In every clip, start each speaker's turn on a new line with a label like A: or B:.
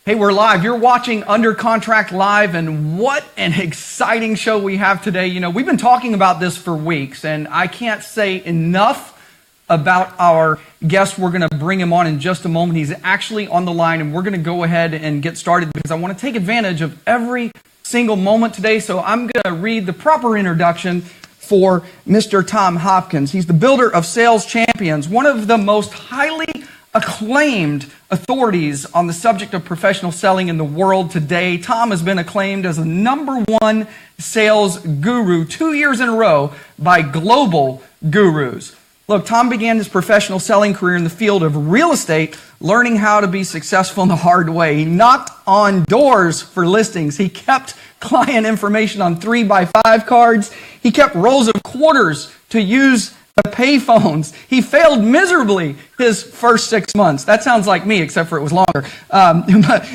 A: Hey, we're live. You're watching Under Contract Live, and what an exciting show we have today. You know, we've been talking about this for weeks, and I can't say enough about our guest. We're going to bring him on in just a moment. He's actually on the line, and we're going to go ahead and get started because I want to take advantage of every single moment today. So I'm going to read the proper introduction for Mr. Tom Hopkins. He's the builder of sales champions, one of the most highly acclaimed authorities on the subject of professional selling in the world today. Tom has been acclaimed as the #1 sales guru 2 years in a row by global gurus. Look, Tom began his professional selling career in the field of real estate, learning how to be successful in the hard way. He knocked on doors for listings. He kept client information on 3x5 cards. He kept rolls of quarters to use the payphones. He failed miserably his first 6 months. That sounds like me, except for it was longer.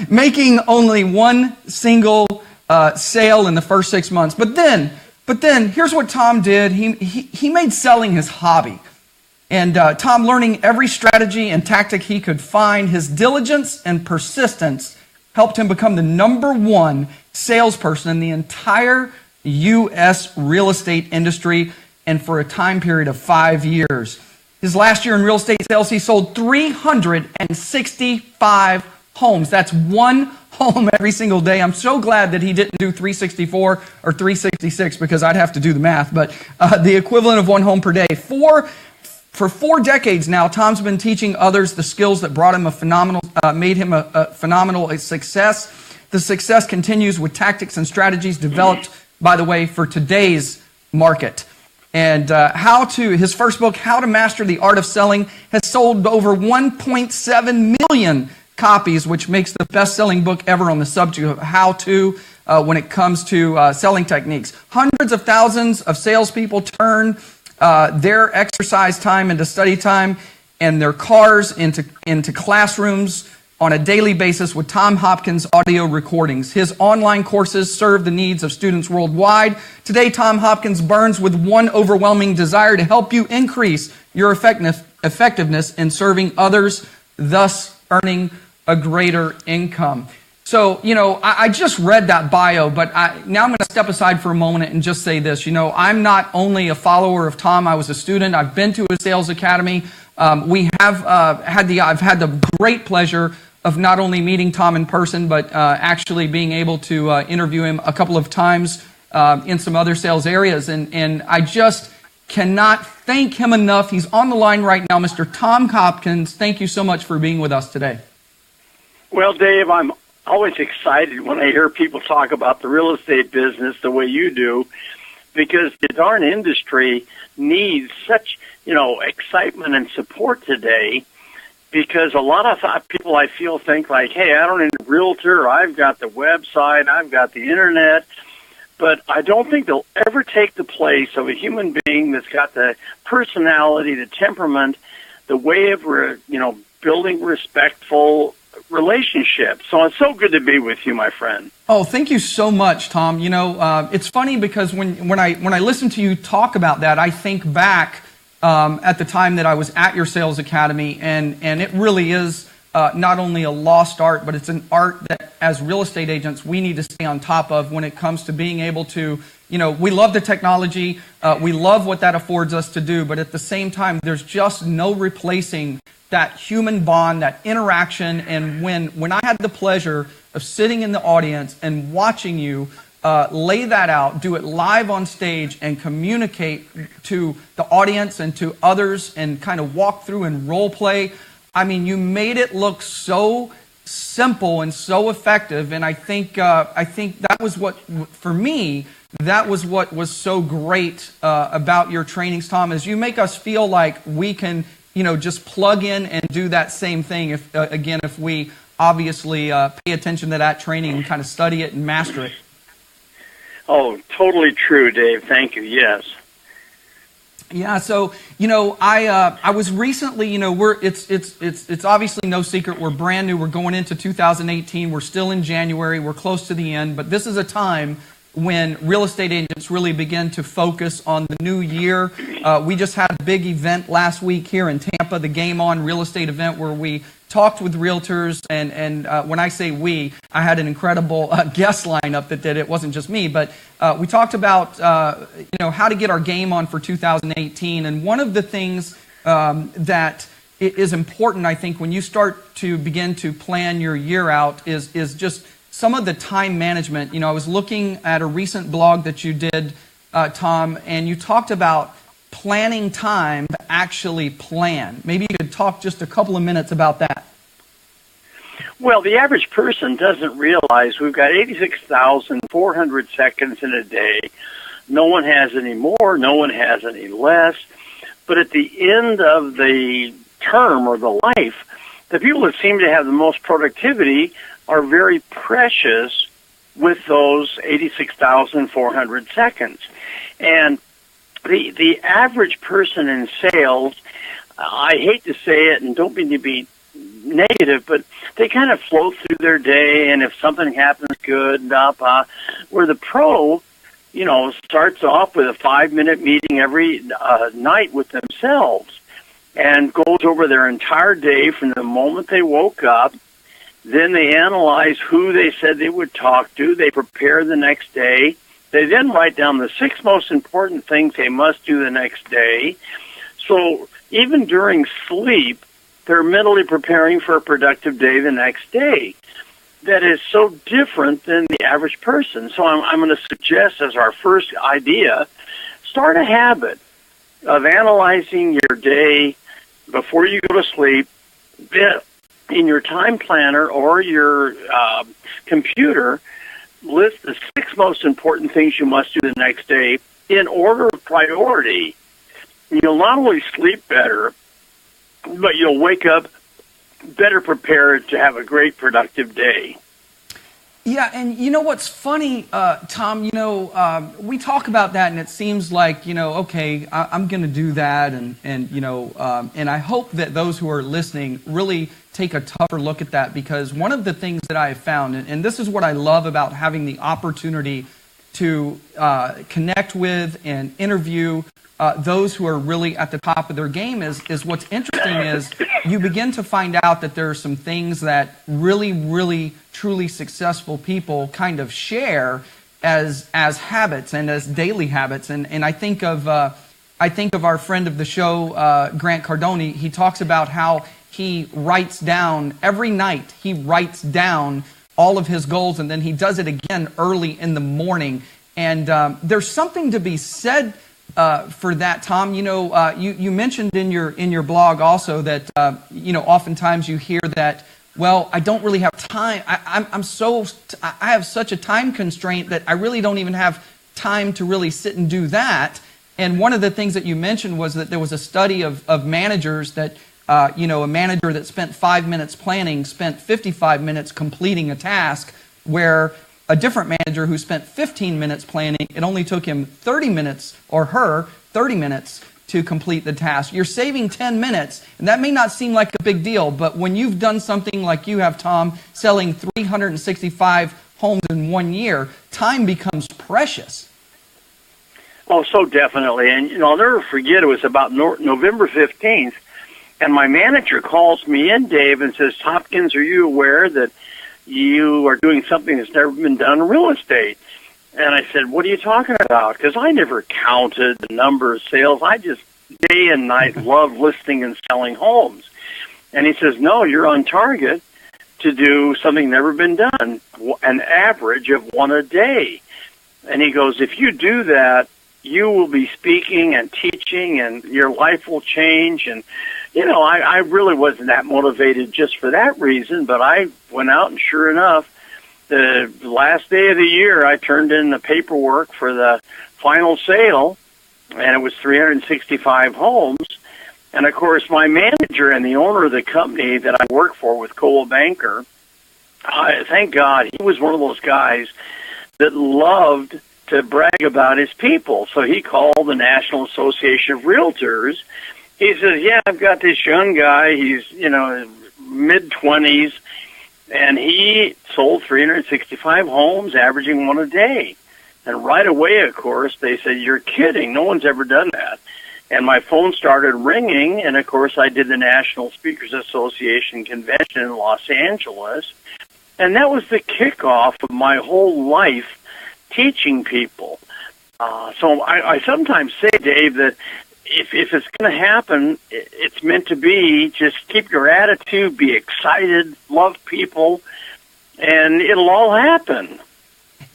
A: Making only one single sale in the first 6 months. But then, here's what Tom did. He made selling his hobby. And Tom, learning every strategy and tactic he could find, his diligence and persistence helped him become the #1 salesperson in the entire U.S. real estate industry, and for a time period of 5 years. His last year in real estate sales, he sold 365 homes. That's one home every single day. I'm so glad that he didn't do 364 or 366 because I'd have to do the math, but the equivalent of one home per day. For 4 decades now, Tom's been teaching others the skills that brought him made him a phenomenal success. The success continues with tactics and strategies developed, by the way, for today's market. And his first book, How to Master the Art of Selling, has sold over 1.7 million copies, which makes the best-selling book ever on the subject of how to, when it comes to selling techniques. Hundreds of thousands of salespeople turn their exercise time into study time and their cars into classrooms on a daily basis with Tom Hopkins audio recordings. His online courses serve the needs of students worldwide. Today, Tom Hopkins burns with one overwhelming desire to help you increase your effectiveness in serving others, thus earning a greater income. So, you know, I just read that bio, but now I'm going to step aside for a moment and just say this. You know, I'm not only a follower of Tom, I was a student. I've been to a sales academy. I've had the great pleasure of not only meeting Tom in person, but actually being able to interview him a couple of times in some other sales areas. And I just cannot thank him enough. He's on the line right now, Mr. Tom Hopkins. Thank you so much for being with us today.
B: Well, Dave, I'm always excited when I hear people talk about the real estate business the way you do, because the darn industry needs such, excitement and support today. Because a lot of people, I feel, think like, hey, I don't need a realtor, I've got the website, I've got the internet, but I don't think they'll ever take the place of a human being that's got the personality, the temperament, the way of, building respectful relationships. So it's so good to be with you, my friend.
A: Oh, thank you so much, Tom. You know, it's funny because when I listen to you talk about that, I think back at the time that I was at your sales academy, and it really is not only a lost art, but it's an art that as real estate agents we need to stay on top of when it comes to being able to, we love the technology, we love what that affords us to do, but at the same time there's just no replacing that human bond, that interaction. And when I had the pleasure of sitting in the audience and watching you lay that out, do it live on stage, and communicate to the audience and to others and kind of walk through and role play. I mean, you made it look so simple and so effective. And I think that was what, for me, that was what was so great about your trainings, Tom, is you make us feel like we can, just plug in and do that same thing if we obviously pay attention to that training and kind of study it and master it.
B: Oh, totally true, Dave. Thank you. Yes.
A: Yeah. So, I was recently, it's obviously no secret. We're brand new. We're going into 2018. We're still in January. We're close to the end, but this is a time when real estate agents really begin to focus on the new year. We just had a big event last week here in Tampa, the Game On real estate event, where we talked with realtors, and when I say we, I had an incredible guest lineup that did it. It wasn't just me, but we talked about how to get our game on for 2018. And one of the things that is important, I think, when you start to begin to plan your year out is just some of the time management. I was looking at a recent blog that you did, Tom, and you talked about planning time to actually plan. Maybe you could talk just a couple of minutes about that.
B: Well, the average person doesn't realize we've got 86,400 seconds in a day. No one has any more, no one has any less. But at the end of the term or the life, the people that seem to have the most productivity are very precious with those 86,400 seconds. And the average person in sales, I hate to say it and don't mean to be negative, but they kind of float through their day, and if something happens, good, where the pro, starts off with a 5-minute meeting every night with themselves and goes over their entire day from the moment they woke up. Then they analyze who they said they would talk to. They prepare the next day. They then write down the 6 most important things they must do the next day. So even during sleep, they're mentally preparing for a productive day the next day. That is so different than the average person. So I'm going to suggest as our first idea, start a habit of analyzing your day before you go to sleep in your time planner or your computer. List the 6 most important things you must do the next day in order of priority. You'll not only sleep better, but you'll wake up better prepared to have a great productive day.
A: Yeah, and what's funny, Tom, we talk about that and it seems like, okay, I'm going to do that. And I hope that those who are listening really take a tougher look at that, because one of the things that I have found, and this is what I love about having the opportunity to connect with and interview those who are really at the top of their game, is what's interesting is you begin to find out that there are some things that really, really, truly successful people kind of share as habits and as daily habits. And I think of our friend of the show, Grant Cardone. He talks about how he writes down every night. He writes down all of his goals, and then he does it again early in the morning. And there's something to be said for that, Tom. You mentioned in your blog also that oftentimes you hear that, well, I don't really have time. I have such a time constraint that I really don't even have time to really sit and do that. And one of the things that you mentioned was that there was a study of managers that a manager that spent 5 minutes planning spent 55 minutes completing a task, where a different manager who spent 15 minutes planning, it only took him 30 minutes, or her 30 minutes, to complete the task. You're saving 10 minutes, and that may not seem like a big deal, but when you've done something like you have, Tom, selling 365 homes in 1 year, time becomes precious.
B: Oh, so definitely. And, I'll never forget, it was about November 15th, and my manager calls me in, Dave, and says, Hopkins, are you aware that you are doing something that's never been done in real estate? And I said, what are you talking about? Because I never counted the number of sales. I just day and night love listing and selling homes. And he says, no, you're on target to do something never been done, an average of 1 a day. And he goes, if you do that, you will be speaking and teaching, and your life will change. And, I really wasn't that motivated just for that reason, but I went out, and sure enough, the last day of the year, I turned in the paperwork for the final sale, and it was 365 homes. And, of course, my manager and the owner of the company that I work for with Coldwell Banker, thank God, he was one of those guys that loved to brag about his people. So he called the National Association of Realtors. He says, yeah, I've got this young guy. He's, mid-20s, and he sold 365 homes, averaging 1 a day. And right away, of course, they said, you're kidding. No one's ever done that. And my phone started ringing, and of course I did the National Speakers Association convention in Los Angeles, and that was the kickoff of my whole life teaching people. So I sometimes say, Dave, that if it's going to happen, it's meant to be. Just keep your attitude, be excited, love people, and it'll all happen.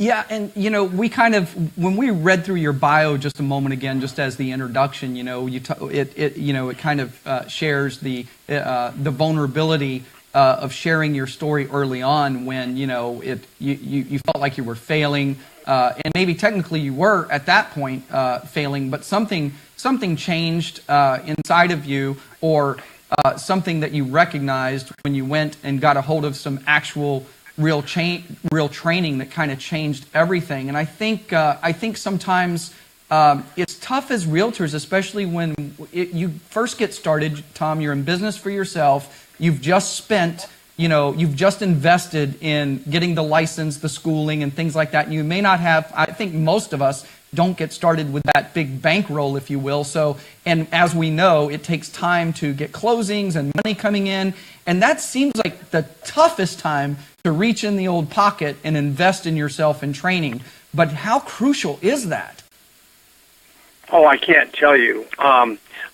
A: Yeah, and we kind of, when we read through your bio just a moment again, just as the introduction, it kind of shares the vulnerability of sharing your story early on when you felt like you were failing, and maybe technically you were at that point failing, but something changed inside of you, or something that you recognized when you went and got a hold of some actual real training that kind of changed everything. And I think sometimes it's tough as realtors, especially when you first get started. Tom, you're in business for yourself. You've just spent, you've just invested in getting the license, the schooling, and things like that. And you may not have. I think most of us don't get started with that big bankroll, if you will. So, and as we know, it takes time to get closings and money coming in. And that seems like the toughest time to reach in the old pocket and invest in yourself in training. But how crucial is that?
B: Oh, I can't tell you.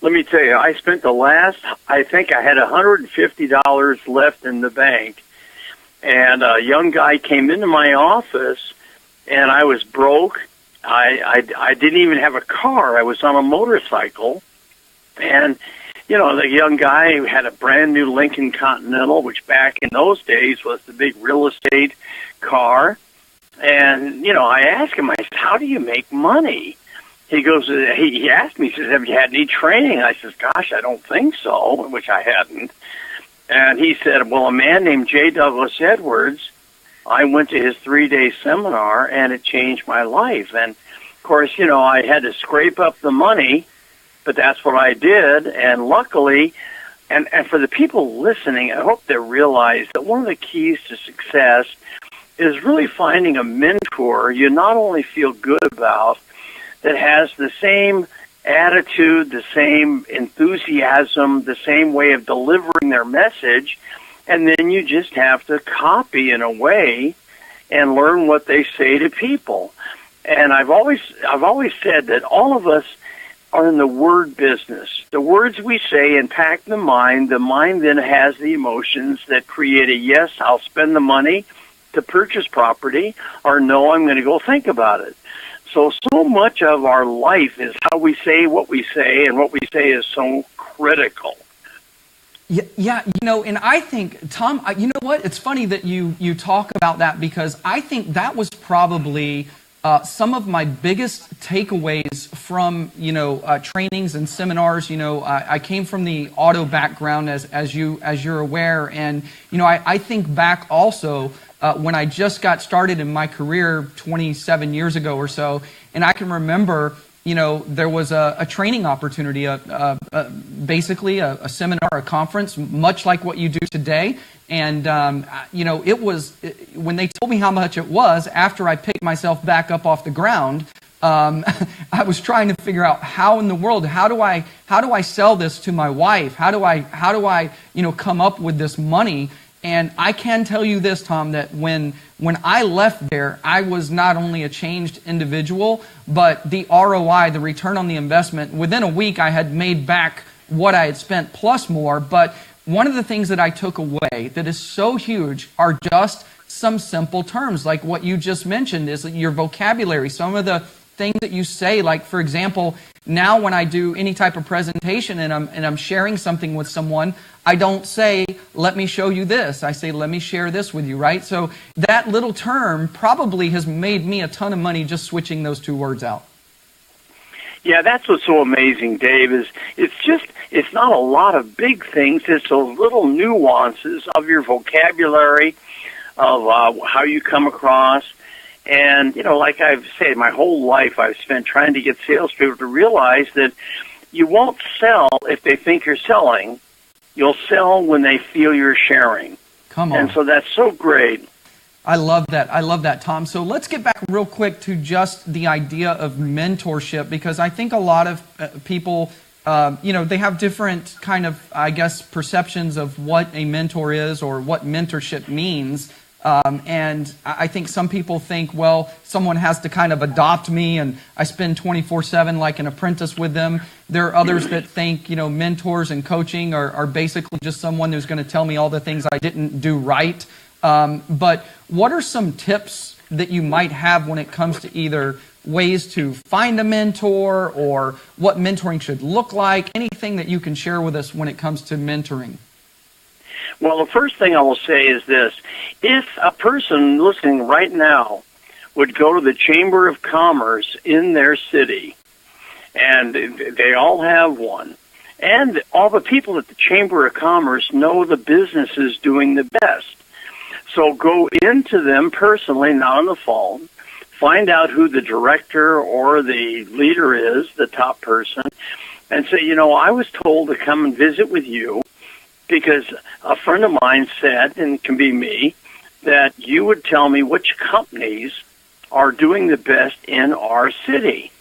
B: Let me tell you, I spent I think I had $150 left in the bank. And a young guy came into my office, and I was broke. I didn't even have a car. I was on a motorcycle. And, the young guy who had a brand new Lincoln Continental, which back in those days was the big real estate car. And, I asked him, I said, how do you make money? He goes, he asked me, he says, have you had any training? I says, gosh, I don't think so, which I hadn't. And he said, well, a man named J. Douglas Edwards, I went to his 3-day seminar, and it changed my life. And, of course, I had to scrape up the money, but that's what I did. And luckily, and for the people listening, I hope they realize that one of the keys to success is really finding a mentor you not only feel good about, that has the same attitude, the same enthusiasm, the same way of delivering their message, and then you just have to copy in a way and learn what they say to people. And I've always said that all of us are in the word business. The words we say impact the mind. The mind then has the emotions that create a yes, I'll spend the money to purchase property, or no, I'm going to go think about it. So much of our life is how we say what we say, and what we say is so critical.
A: Yeah, and I think, Tom, you know what? It's funny that you talk about that, because I think that was probably some of my biggest takeaways from, trainings and seminars. I came from the auto background, as you're aware, and, I think back also when I just got started in my career 27 years ago or so, and I can remember, there was a training opportunity, basically a seminar, a conference, much like what you do today. And, it was, when they told me how much it was, after I picked myself back up off the ground, I was trying to figure out how in the world, how do I sell this to my wife? How do I come up with this money? And I can tell you this, Tom, that when I left there, I was not only a changed individual, but the ROI, the return on the investment, within a week I had made back what I had spent plus more. But one of the things that I took away that is so huge are just some simple terms, like what you just mentioned, is your vocabulary. Some of the things that you say, like, for example, now when I do any type of presentation and I'm sharing something with someone, I don't say, let me show you this. I say, let me share this with you, right? So that little term probably has made me a ton of money just switching those two words out.
B: Yeah, that's what's so amazing, Dave, is it's not a lot of big things. It's those little nuances of your vocabulary, of how you come across. And, like I've said, my whole life I've spent trying to get salespeople to realize that you won't sell if they think you're selling. You'll sell when they feel you're sharing.
A: Come on.
B: And so that's so great.
A: I love that, Tom. So let's get back real quick to just the idea of mentorship, because I think a lot of people they have different kind of, I guess, perceptions of what a mentor is or what mentorship means. And I think some people think, well, someone has to kind of adopt me and I spend 24/7 like an apprentice with them. There are others that think, mentors and coaching are basically just someone who's going to tell me all the things I didn't do right. But what are some tips that you might have when it comes to either ways to find a mentor or what mentoring should look like? Anything that you can share with us when it comes to mentoring?
B: Well, the first thing I will say is this. If a person listening right now would go to the Chamber of Commerce in their city, and they all have one, and all the people at the Chamber of Commerce know the businesses doing the best. So go into them personally, not on the phone, find out who the director or the leader is, the top person, and say, I was told to come and visit with you because a friend of mine said, and it can be me, that you would tell me which companies are doing the best in our city.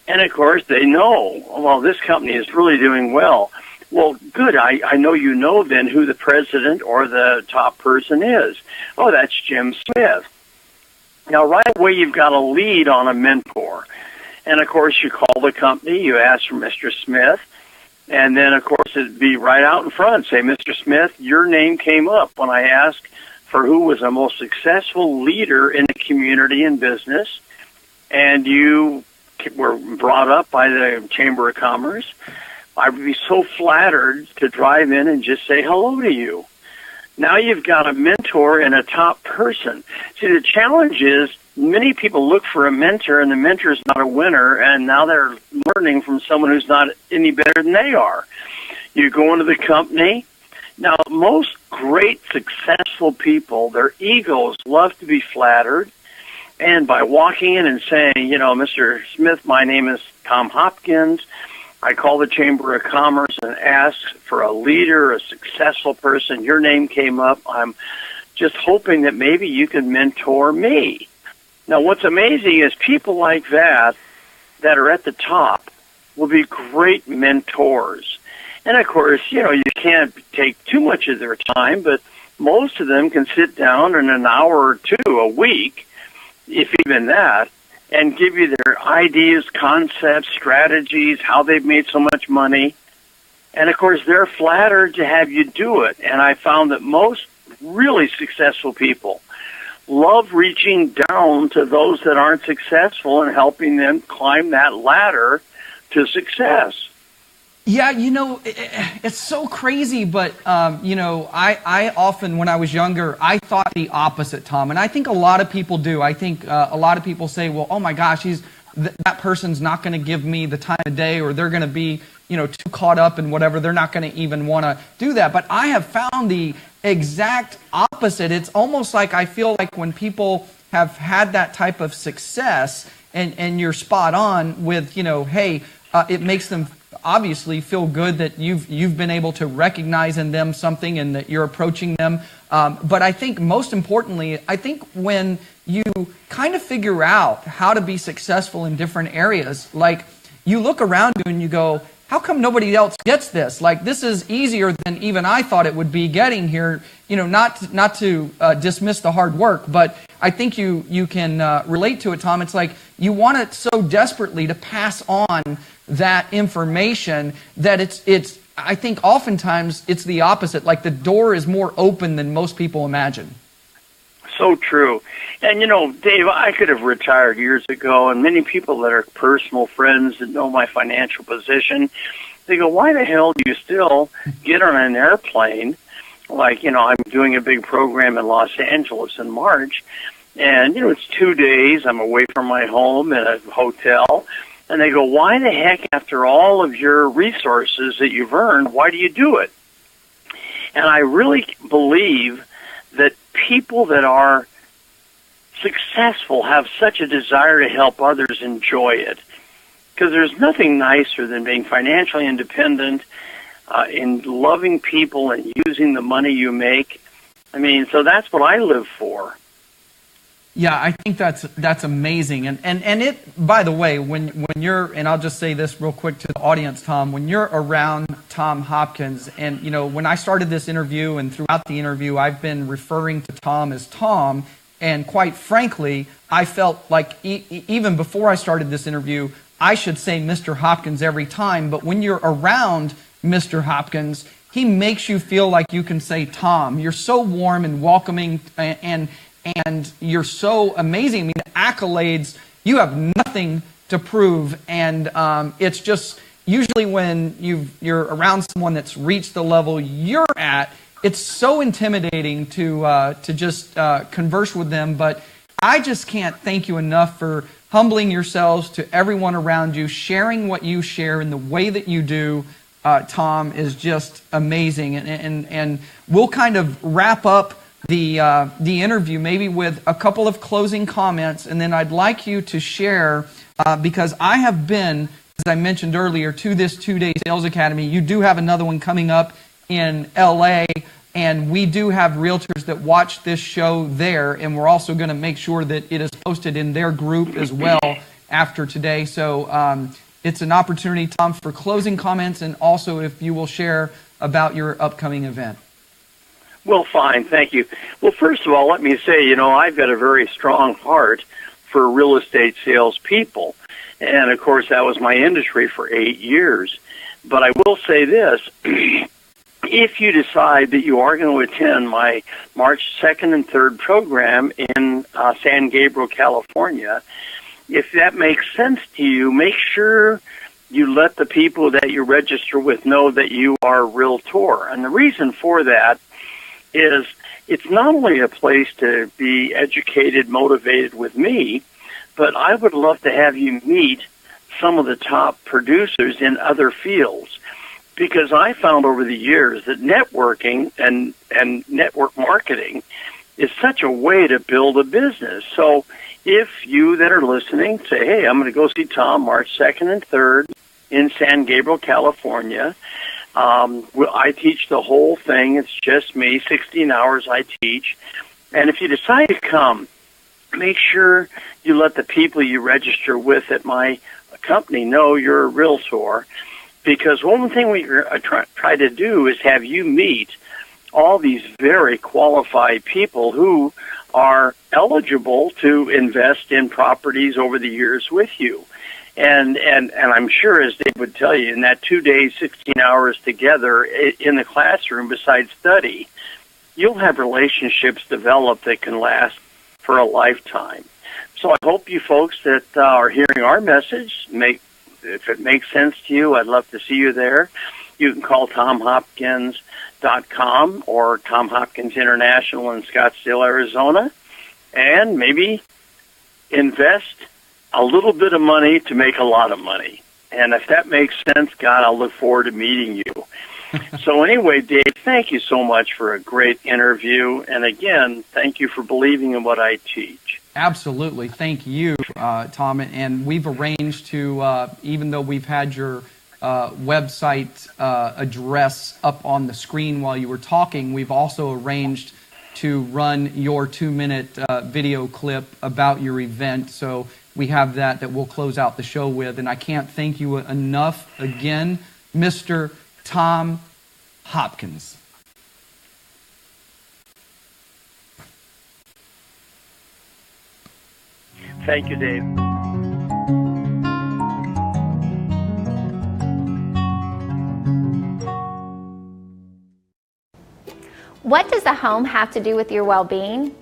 B: And, of course, they know, well, this company is really doing well. Well, good. I know you know then who the president or the top person is. Oh, that's Jim Smith. Now, right away, you've got a lead on a mentor. And, of course, you call the company, you ask for Mr. Smith, and then, of course, it'd be right out in front. Say, Mr. Smith, your name came up when I asked for who was the most successful leader in the community and business, and you were brought up by the Chamber of Commerce. I would be so flattered to drive in and just say hello to you. Now you've got a mentor and a top person. See, the challenge is many people look for a mentor, and the mentor is not a winner, and now they're learning from someone who's not any better than they are. You go into the company. Now, most great, successful people, their egos love to be flattered, and by walking in and saying, Mr. Smith, my name is Tom Hopkins. I call the Chamber of Commerce and ask for a leader, a successful person. Your name came up. I'm just hoping that maybe you can mentor me. Now, what's amazing is people like that are at the top will be great mentors. And, of course, you can't take too much of their time, but most of them can sit down in an hour or two a week, if even that, and give you their ideas, concepts, strategies, how they've made so much money. And, of course, they're flattered to have you do it. And I found that most really successful people love reaching down to those that aren't successful and helping them climb that ladder to success.
A: Yeah, it's so crazy, but, I often, when I was younger, I thought the opposite, Tom, and I think a lot of people do. I think a lot of people say, well, oh my gosh, that person's not going to give me the time of day, or they're going to be, too caught up in whatever. They're not going to even want to do that. But I have found the exact opposite. It's almost like I feel like when people have had that type of success, and you're spot on with, hey, it makes them obviously feel good that you've been able to recognize in them something and that you're approaching them. But I think most importantly, when you kind of figure out how to be successful in different areas, like you look around you and you go, how come nobody else gets this? Like, this is easier than even I thought it would be getting here. Not to dismiss the hard work, but I think you can relate to it, Tom. It's like you want it so desperately to pass on that information that it's. I think oftentimes it's the opposite. Like the door is more open than most people imagine.
B: So true. And, Dave, I could have retired years ago, and many people that are personal friends that know my financial position, they go, why the hell do you still get on an airplane? Like, I'm doing a big program in Los Angeles in March, and, it's 2 days. I'm away from my home in a hotel. And they go, why the heck, after all of your resources that you've earned, why do you do it? And I really believe that people that are successful have such a desire to help others enjoy it. Because there's nothing nicer than being financially independent, in loving people and using the money you make. I mean, so that's what I live for.
A: Yeah, I think that's amazing. And it, by the way, when you're, and I'll just say this real quick to the audience, Tom, when you're around Tom Hopkins, and when I started this interview and throughout the interview, I've been referring to Tom as Tom, and quite frankly, I felt like even before I started this interview, I should say Mr. Hopkins every time, but when you're around Mr. Hopkins, he makes you feel like you can say Tom. You're so warm and welcoming, and you're so amazing. I mean, the accolades, you have nothing to prove, and it's just usually when you're around someone that's reached the level you're at, it's so intimidating to just converse with them. But I just can't thank you enough for humbling yourselves to everyone around you, sharing what you share in the way that you do. Tom, is just amazing, and we'll kind of wrap up the interview maybe with a couple of closing comments, and then I'd like you to share, because I have been, as I mentioned earlier, to this 2-day sales academy. You do have another one coming up in LA, and we do have realtors that watch this show there, and we're also going to make sure that it is posted in their group as well after today. So it's an opportunity, Tom, for closing comments, and also if you will share about your upcoming event.
B: Well, fine. Thank you. Well, first of all, let me say, I've got a very strong heart for real estate salespeople. And, of course, that was my industry for 8 years. But I will say this. If you decide that you are going to attend my March 2nd and 3rd program in San Gabriel, California, if that makes sense to you, make sure you let the people that you register with know that you are a realtor. And the reason for that is it's not only a place to be educated, motivated with me, but I would love to have you meet some of the top producers in other fields, because I found over the years that networking and network marketing is such a way to build a business. So if you that are listening say, hey, I'm going to go see Tom March 2nd and 3rd in San Gabriel, California, I teach the whole thing. It's just me, 16 hours I teach. And if you decide to come, make sure you let the people you register with at my company know you're a realtor, because one thing we try to do is have you meet all these very qualified people who are eligible to invest in properties over the years with you. And I'm sure, as Dave would tell you, in that 2 days, 16 hours together in the classroom, besides study, you'll have relationships developed that can last for a lifetime. So I hope you folks that are hearing our message, if it makes sense to you, I'd love to see you there. You can call TomHopkins.com or Tom Hopkins International in Scottsdale, Arizona, and maybe invest a little bit of money to make a lot of money. And if that makes sense, God, I'll look forward to meeting you. So anyway, Dave, thank you so much for a great interview. And again, thank you for believing in what I teach.
A: Absolutely. Thank you, Tom. And we've arranged to, even though we've had your website address up on the screen while you were talking, we've also arranged to run your 2-minute video clip about your event. So we have that we'll close out the show with. And I can't thank you enough again, Mr. Tom Hopkins.
B: Thank you, Dave.
C: What does a home have to do with your well-being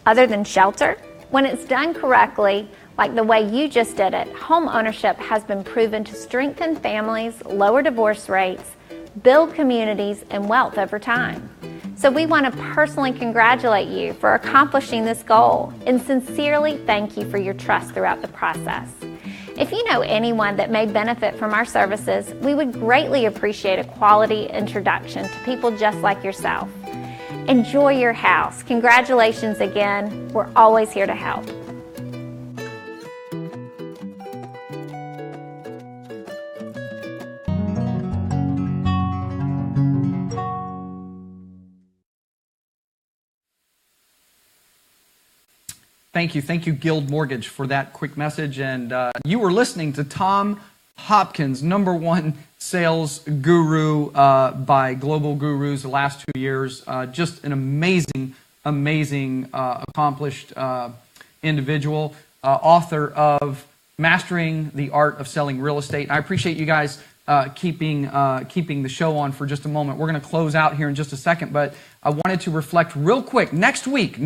C: other than shelter? When it's done correctly, like the way you just did it, home ownership has been proven to strengthen families, lower divorce rates, build communities, and wealth over time. So we want to personally congratulate you for accomplishing this goal and sincerely thank you for your trust throughout the process. If you know anyone that may benefit from our services, we would greatly appreciate a quality introduction to people just like yourself. Enjoy your house. Congratulations again. We're always here to help.
A: Thank you, Guild Mortgage, for that quick message. And you were listening to Tom Hopkins, #1 sales guru by Global Gurus the last 2 years. Just an amazing, accomplished individual, author of Mastering the Art of Selling Real Estate. I appreciate you guys keeping the show on for just a moment. We're going to close out here in just a second, but I wanted to reflect real quick. Next week,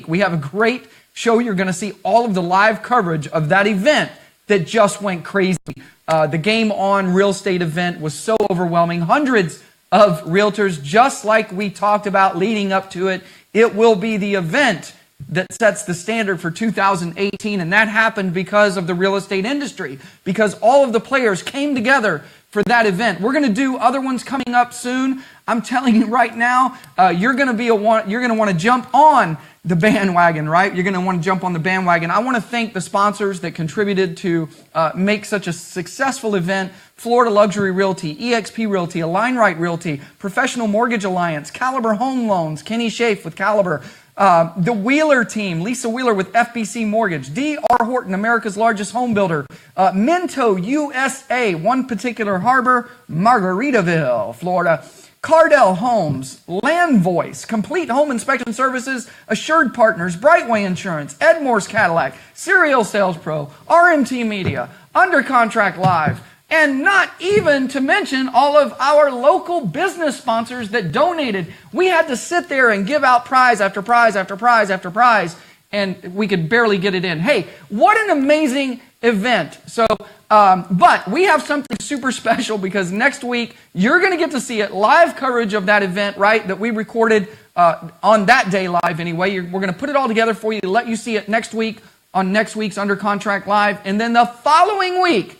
A: we have a great show. You're going to see all of the live coverage of that event that just went crazy. The Game On Real Estate event was so overwhelming. Hundreds of realtors, just like we talked about leading up to it. It will be the event that sets the standard for 2018, and that happened because of the real estate industry, because all of the players came together for that event. We're going to do other ones coming up soon. I'm telling you right now, you're going to want to jump on the bandwagon, right? You're going to want to jump on the bandwagon. I want to thank the sponsors that contributed to make such a successful event: Florida Luxury Realty, eXp Realty, Align Right Realty, Professional Mortgage Alliance, Caliber Home Loans, Kenny Schaaf with Caliber, the Wheeler team, Lisa Wheeler with FBC Mortgage, D.R. Horton, America's largest home builder, Minto USA, One Particular Harbor, Margaritaville, Florida, Cardell Homes, Land Voice, Complete Home Inspection Services, Assured Partners, Brightway Insurance, Edmore's Cadillac, Serial Sales Pro, RMT Media, Under Contract Live, and not even to mention all of our local business sponsors that donated. We had to sit there and give out prize after prize after prize after prize, and we could barely get it in. Hey, what an amazing event. So, but we have something super special, because next week you're going to get to see it, live coverage of that event, right, that we recorded on that day live anyway. We're going to put it all together for you to let you see it next week on next week's Under Contract Live. And then the following week,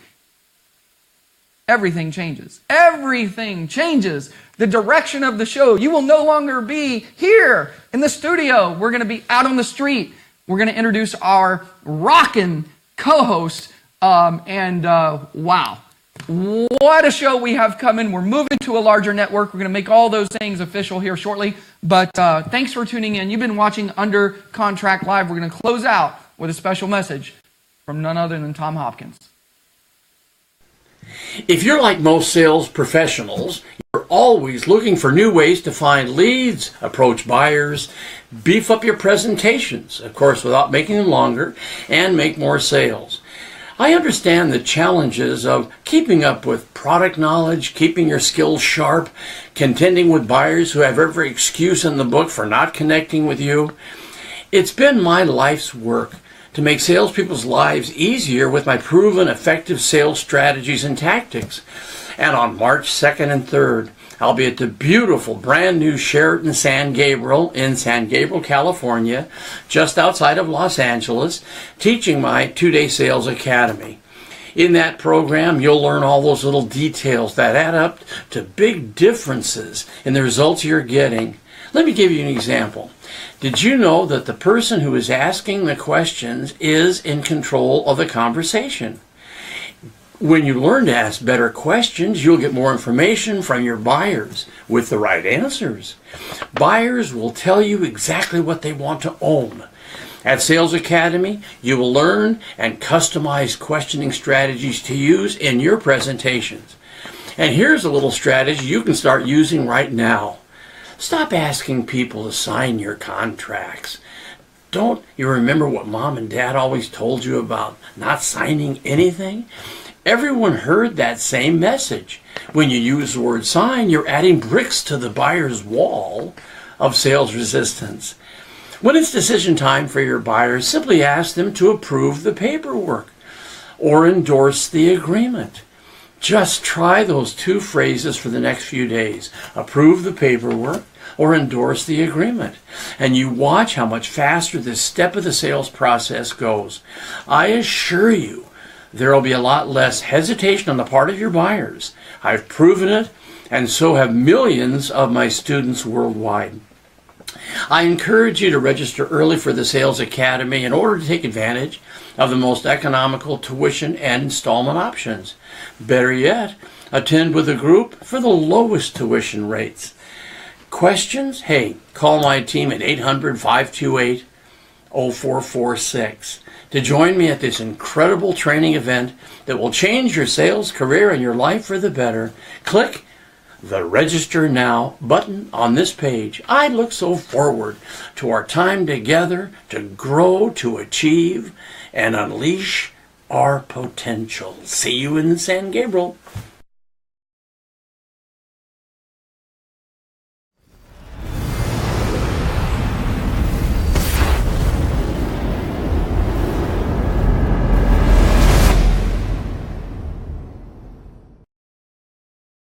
A: everything changes. Everything changes. The direction of the show. You will no longer be here in the studio. We're going to be out on the street. We're going to introduce our rockin' co-host. Wow. What a show we have coming. We're moving to a larger network. We're going to make all those things official here shortly. But thanks for tuning in. You've been watching Under Contract Live. We're going to close out with a special message from none other than Tom Hopkins.
D: If you're like most sales professionals, you're always looking for new ways to find leads, approach buyers, beef up your presentations, of course, without making them longer, and make more sales. I understand the challenges of keeping up with product knowledge, keeping your skills sharp, contending with buyers who have every excuse in the book for not connecting with you. It's been my life's work to make salespeople's lives easier with my proven effective sales strategies and tactics. And on March 2nd and 3rd, I'll be at the beautiful brand new Sheraton San Gabriel in San Gabriel, California, just outside of Los Angeles, teaching my 2-day sales academy. In that program, you'll learn all those little details that add up to big differences in the results you're getting. Let me give you an example. Did you know that the person who is asking the questions is in control of the conversation? When you learn to ask better questions, you'll get more information from your buyers with the right answers. Buyers will tell you exactly what they want to own. At Sales Academy, you will learn and customize questioning strategies to use in your presentations. And here's a little strategy you can start using right now. Stop asking people to sign your contracts. Don't you remember what Mom and Dad always told you about not signing anything? Everyone heard that same message. When you use the word sign, you're adding bricks to the buyer's wall of sales resistance. When it's decision time for your buyers, simply ask them to approve the paperwork or endorse the agreement. Just try those 2 phrases for the next few days. Approve the paperwork or endorse the agreement. And you watch how much faster this step of the sales process goes. I assure you, there will be a lot less hesitation on the part of your buyers. I've proven it, and so have millions of my students worldwide. I encourage you to register early for the Sales Academy in order to take advantage of the most economical tuition and installment options. Better yet, attend with a group for the lowest tuition rates. Questions? Hey, call my team at 800-528 0446 to join me at this incredible training event that will change your sales career and your life for the better. Click the Register Now button on this page. I look so forward to our time together to grow, to achieve, and unleash our potential. See you in San Gabriel.